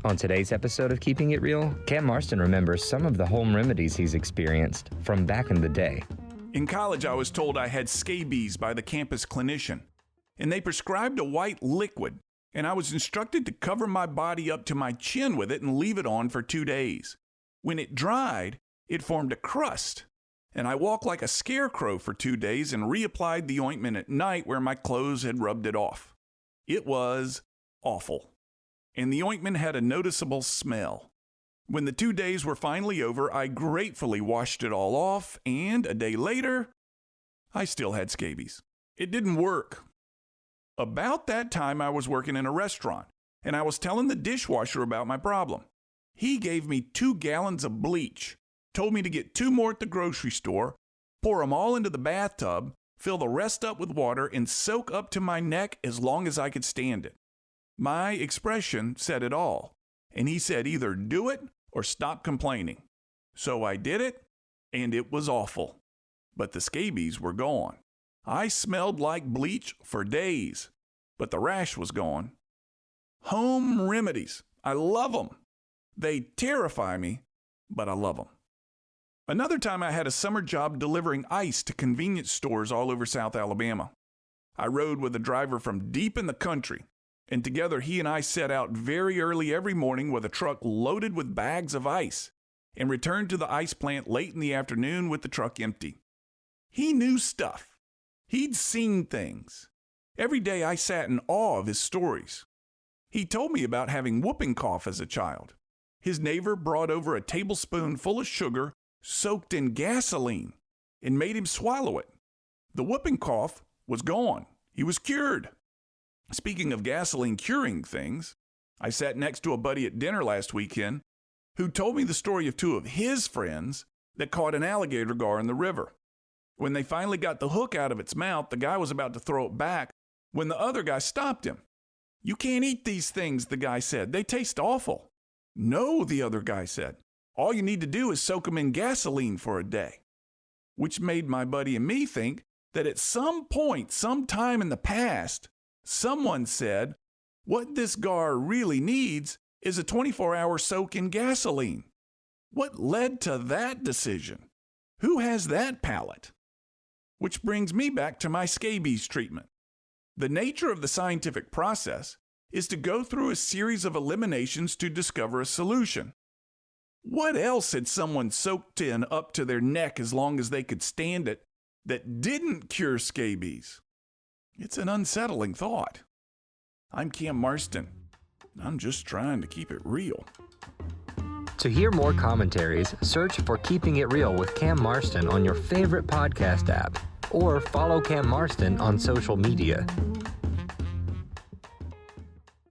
On today's episode of Keeping It Real, Cam Marston remembers some of the home remedies he's experienced from back in the day. In college, I was told I had scabies by the campus clinician, and they prescribed a white liquid, and I was instructed to cover my body up to my chin with it and leave it on for 2 days. When it dried, it formed a crust, and I walked like a scarecrow for 2 days and reapplied the ointment at night where my clothes had rubbed it off. It was awful, and the ointment had a noticeable smell. When the 2 days were finally over, I gratefully washed it all off, and a day later, I still had scabies. It didn't work. About that time, I was working in a restaurant, and I was telling the dishwasher about my problem. He gave me 2 gallons of bleach, told me to get 2 more at the grocery store, pour them all into the bathtub, fill the rest up with water, and soak up to my neck as long as I could stand it. My expression said it all, and he said either do it or stop complaining. So I did it, and it was awful. But the scabies were gone. I smelled like bleach for days, but the rash was gone. Home remedies. I love them. They terrify me, but I love them. Another time I had a summer job delivering ice to convenience stores all over South Alabama. I rode with a driver from deep in the country, and together he and I set out very early every morning with a truck loaded with bags of ice and returned to the ice plant late in the afternoon with the truck empty. He knew stuff. He'd seen things. Every day I sat in awe of his stories. He told me about having whooping cough as a child. His neighbor brought over a tablespoon full of sugar soaked in gasoline and made him swallow it. The whooping cough was gone. He was cured. Speaking of gasoline curing things, I sat next to a buddy at dinner last weekend who told me the story of 2 of his friends that caught an alligator gar in the river. When they finally got the hook out of its mouth, the guy was about to throw it back when the other guy stopped him. "You can't eat these things," the guy said. "They taste awful." "No," the other guy said. "All you need to do is soak them in gasoline for a day." Which made my buddy and me think that at some point, sometime in the past, someone said, what this gar really needs is a 24-hour soak in gasoline. What led to that decision? Who has that palate? Which brings me back to my scabies treatment. The nature of the scientific process is to go through a series of eliminations to discover a solution. What else had someone soaked in up to their neck as long as they could stand it that didn't cure scabies? It's an unsettling thought. I'm Cam Marston. I'm just trying to keep it real. To hear more commentaries, search for Keeping It Real with Cam Marston on your favorite podcast app, or follow Cam Marston on social media.